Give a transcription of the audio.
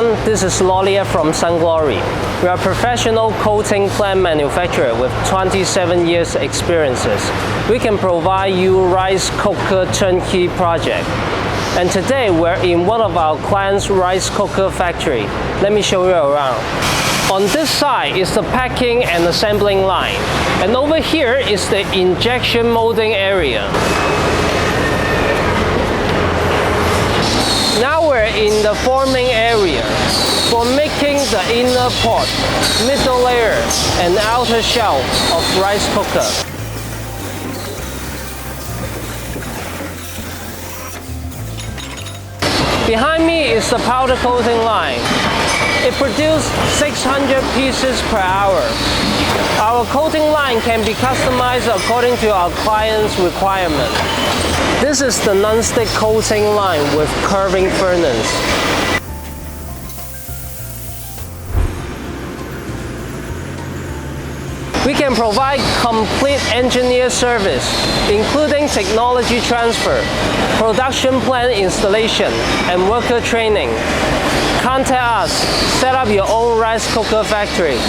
everyone, this is Lolia from Sunglory. We are a professional coating plant manufacturer with 27 years experiences. We can provide you rice cooker turnkey project. And today we're in one of our clients' rice cooker factory. Let me show you around. On this side is the packing and assembling line. And over here is the injection molding area. Now we're in the forming area for making the inner pot, middle layer, and outer shell of rice cooker. Behind me is the powder coating line. It produces 600 pieces per hour. Our coating line can be customized according to our client's requirement. This is the Nonstick coating line with curving furnace. We can provide complete engineer service, including technology transfer, production plant installation, and worker training. Contact us, set up your own rice cooker factory.